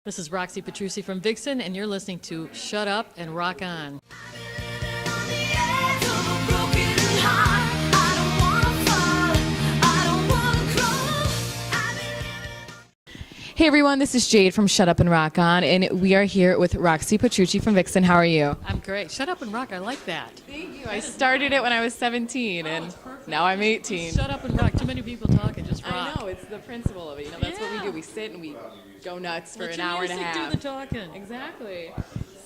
This is Roxy Petrucci from Vixen, and you're listening to Shut Up and Rock On. Hey everyone, this is Jade from Shut Up and Rock On, and we are here with Roxy Petrucci from Vixen. How are you? I'm great. Shut Up and Rock, I like that. Thank you. I started it when I was 17, and now I'm 18. Shut up and rock. Too many people talking, just rock. I know, it's the principle of it. That's what we do. We sit and we go nuts for Let an your hour and a music half. do the talking. Exactly.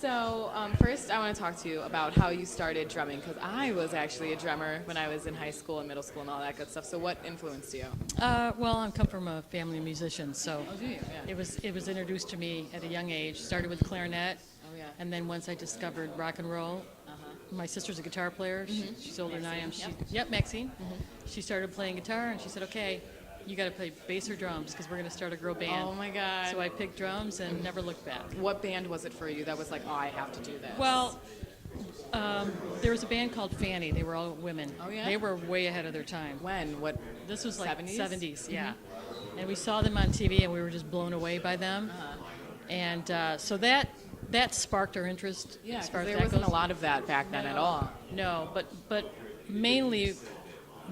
So first I want to talk to you about how you started drumming, because I was actually a drummer when I was in high school and middle school and all that good stuff. So what influenced you? Well, I come from a family of musicians, so Oh, do you? Yeah. it was introduced to me at a young age. Started with clarinet, Oh, yeah. and then once I discovered rock and roll, my sister's a guitar player. She's older than I am. Maxine. She started playing guitar, and she said, "Okay, you got to play bass or drums because we're going to start a girl band." Oh, my God. So I picked drums and never looked back. What band was it for you that was like, oh, I have to do this? Well, there was a band called Fanny. They were all women. Oh, yeah? They were way ahead of their time. When? What? This was like 70s? 70s, yeah. And we saw them on TV, and we were just blown away by them. And so that sparked our interest. Yeah, as far because as there that wasn't goes. a lot of that back then at all. No, but mainly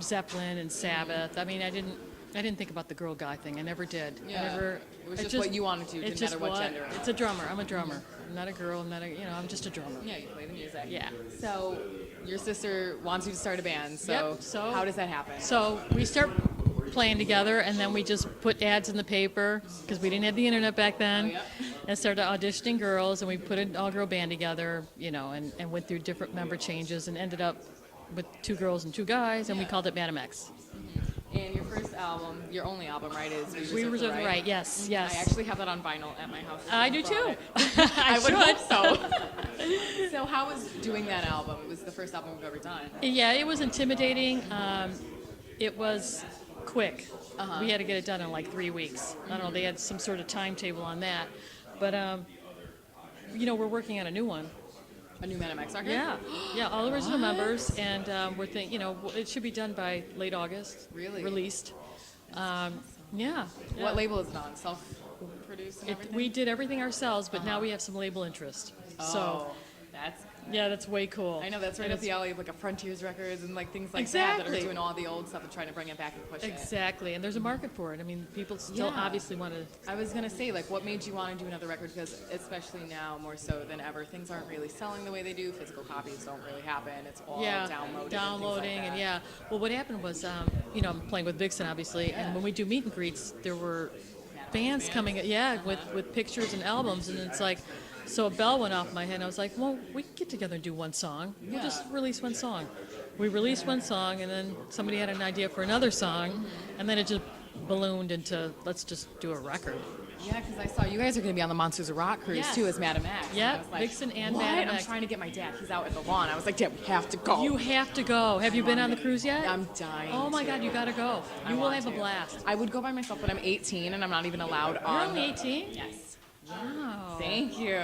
Zeppelin and Sabbath. I mean, I didn't think about the girl guy thing. I never did. Yeah. I never. It was just what you wanted to do, didn't matter what gender. It's a drummer. I'm a drummer. I'm not a girl. I'm just a drummer. Yeah, you play the music. Yeah. So your sister wants you to start a band. So, Yep, so- how does that happen? So we start playing together, and then we just put ads in the paper because we didn't have the internet back then, Oh, yeah. and started auditioning girls, and we put an all-girl band together, and went through different member changes, and ended up with 2 girls and 2 guys, and we called it Madam X. And your first album, your only album, right, is We Reserve the Right. Yes. I actually have that on vinyl at my house. I do too. I would should. hope so. So how was doing that album? It was the first album we've ever done. Yeah, it was intimidating. It was quick. We had to get it done in like 3 weeks. I don't know. They had some sort of timetable on that, but we're working on a new one. A new Madam X record? Yeah, all original members, and we're thinking, it should be done by late August. Really? Released. Yeah. What label is it on? Self-produced and everything? We did everything ourselves, but now we have some label interest. So, that's... yeah, that's way cool. I know, that's right And up the alley of like a Frontiers Records and like things like that that Exactly. are doing all the old stuff and trying to bring it back and push it. Exactly, and there's a market for it. I mean, people still Yeah. obviously want to. I was gonna say, like, what made you want to do another record? Because especially now, more so than ever, things aren't really selling the way they do. Physical copies don't really happen. It's all downloading and that. yeah. Well, what happened was, I'm playing with Vixen, obviously, and when we do meet and greets, there were fans coming, with pictures and albums, and it's like, so a bell went off in my head, and I was like, well, we can get together and do one song. We'll just release one song. We released one song, and then somebody had an idea for another song, and then it just ballooned into, let's just do a record. Yeah, because I saw you guys are going to be on the Monsters of Rock cruise Yes. too as Madam X. Yep, I was like, Vixen and what? Madam I'm X. trying to get my dad. He's out at the lawn. I was like, Dad, we have to go. You have to go. Have you been on the cruise yet? I'm dying. Oh my to. God, you gotta go. I You will want have a to. blast. I would go by myself, but I'm 18 and I'm not even allowed You're on. only 18? Yes. Wow. Thank you.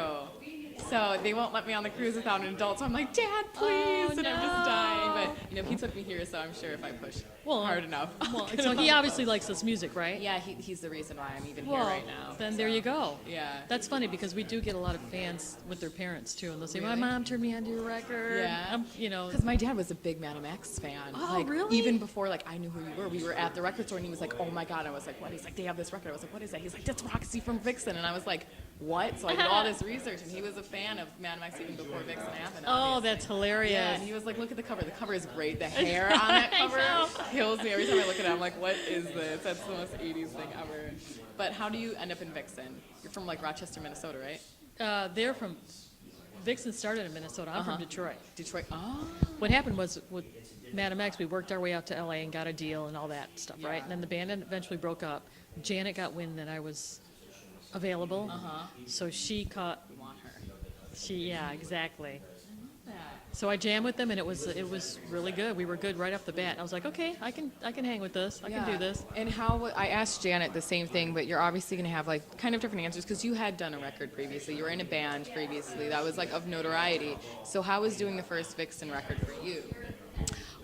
So they won't let me on the cruise without an adult. So I'm like, Dad, please, and I'm just dying. But he took me here, so I'm sure if I push hard enough. Well, so he obviously likes this music, right? Yeah, he's the reason why I'm even Well, here right now. then there you go. Yeah. That's funny because we do get a lot of fans with their parents too, and they'll say, Really? "My mom turned me onto your record." Yeah. Because my dad was a big Madam X fan. Oh, like, really? Even before I knew who you were, we were at the record store and he was like, "Oh my God!" I was like, "What?" He's like, "They have this record." I was like, "What is that?" He's like, "That's Roxy from Vixen," and I was like, "What?" So I did all this research, and he was a fan of Madam X even before Vixen happened. Oh, obviously. that's hilarious. Yeah, and he was like, "Look at the cover. The cover is great. The hair on that I cover know. kills me every time I look at it. I'm like, what is this? That's the most 80s thing ever." But how do you end up in Vixen? You're from Rochester, Minnesota, right? They're from. Vixen started in Minnesota. I'm from Detroit. Detroit. Oh. What happened was with Madam X, we worked our way out to LA and got a deal and all that stuff, right? And then the band eventually broke up. Janet got wind that I was available, so she caught. You want her. Yeah, exactly. Yeah. So I jammed with them, and it was really good. We were good right off the bat. I was like, okay, I can hang with this. I can do this. And how I asked Janet the same thing, but you're obviously going to have kind of different answers because you had done a record previously. You were in a band previously that was of notoriety. So how was doing the first Vixen record for you?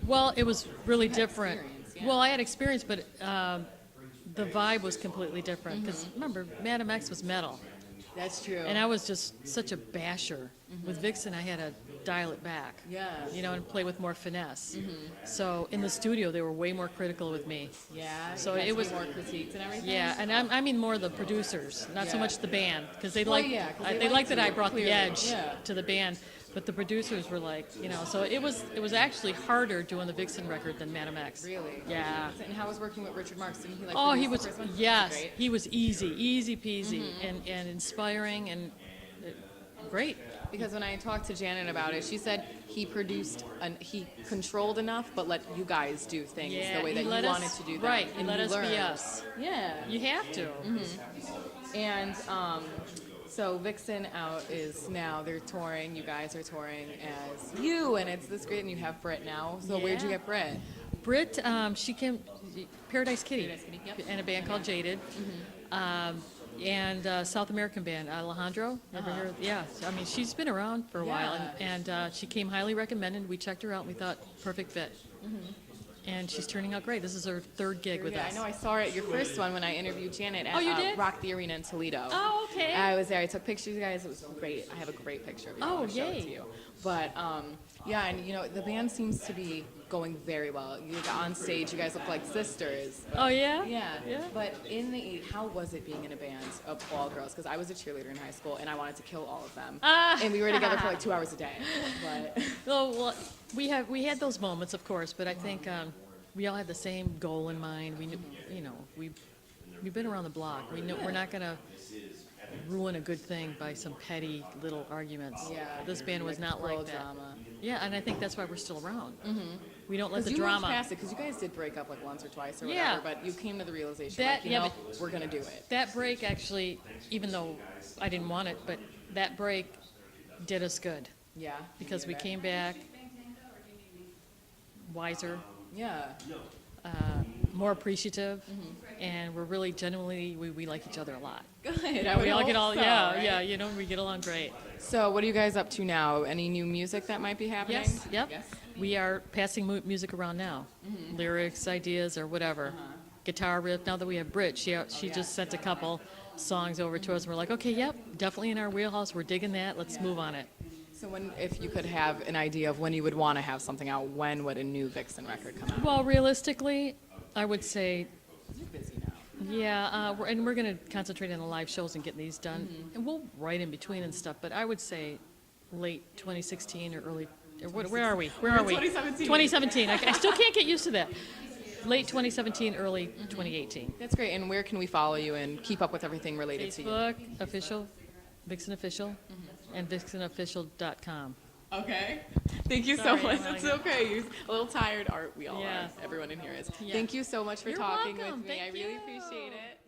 Well, it was really different. experience, yeah. Well, I had experience, but the vibe was completely different. Because remember, Madam X was metal. That's true. And I was just such a basher. With Vixen, I had to dial it back. Yeah. You know, and play with more finesse. So in the studio, they were way more critical with me. Yeah. So you guys it was be more critiqued and everything. Yeah, and I mean more the producers, not so Yeah. much the band, because they Well, like yeah, 'cause they they like like that you, I brought clearly. the edge Yeah. to the band, but the producers were like, you know, so it was actually harder doing the Vixen record than Madam X. Really? Yeah. And how was working with Richard Marx? Didn't he like? Oh, produce he the was first one? yes, Great. he was easy peasy, and inspiring and great. Because when I talked to Janet about it, she said he he controlled enough, but let you guys do things Yeah, the way that he you let wanted us- to do them. right, he and let you us be learned. us. Yeah. You have to. And so Vixen out is now they're touring. You guys are touring as you, and it's this great. And you have Britt now. So where'd you Yeah. get Britt? Britt, she came Paradise Kitty, Paradise Kitty, yep. and a band called Jaded, and South American band Alejandro. Ever heard? Yeah, so, I mean she's been around for a while, and she came highly recommended. We checked her out, and we thought perfect fit, and she's turning out great. This is her third gig with Yeah, us. I know. I saw her at your first one when I interviewed Janet at Oh, you did? Rock the Arena in Toledo. Oh, okay. I was there. I took pictures, guys. It was great. I have a great picture of you. Oh, I'll show it yay. to you. But yeah, and you know the band seems to be going very well. You got on stage, you guys look like sisters. Oh yeah. Yeah. Yeah. But in the how was it being in a band of all girls? Because I was a cheerleader in high school and I wanted to kill all of them. And we were together for like 2 hours a day. But Well, we had those moments, of course, but I think we all had the same goal in mind. We knew, you know, we've been around the block. We know we're not gonna ruin a good thing by some petty little arguments. yeah, This band was not girl like that. drama. Yeah, and I think that's why we're still around. We don't let Because the you drama. moved past it, because you guys did break up like once or twice or Yeah. whatever, but you came to the realization That- like, you yeah, know, we're gonna do it. That break actually, even though I didn't want it, but that break did us good Yeah. because we came back wiser, Yeah. more appreciative, and we're really genuinely we like each other a lot. Good. Yeah, we all get all so, yeah, right? yeah, you know, we get along great. So what are you guys up to now? Any new music that might be happening? Yes, yep. Yes. We are passing music around now, lyrics, ideas, or whatever. Guitar riff. Now that we have Brit, she just sent a couple songs over to us, and we're like, okay, yep, definitely in our wheelhouse. We're digging that. Let's move on it. So when, if you could have an idea of when you would want to have something out, when would a new Vixen record come out? Well, realistically, I would say, You're busy now. yeah, we're going to concentrate on the live shows and getting these done, and we'll write in between and stuff. But I would say late 2016 or early. Or where are we? Where are we? 2017. 2017. I still can't get used to that. Late 2017, early 2018. That's great. And where can we follow you and keep up with everything related to you? Facebook official, Vixen official, and vixenofficial.com. Okay. Thank you Sorry, so much. I'm That's like- okay. You're a little tired. We all Yeah. are. Everyone in here is. Yeah. Thank you so much for You're talking welcome. with me. I Thank really you. appreciate it.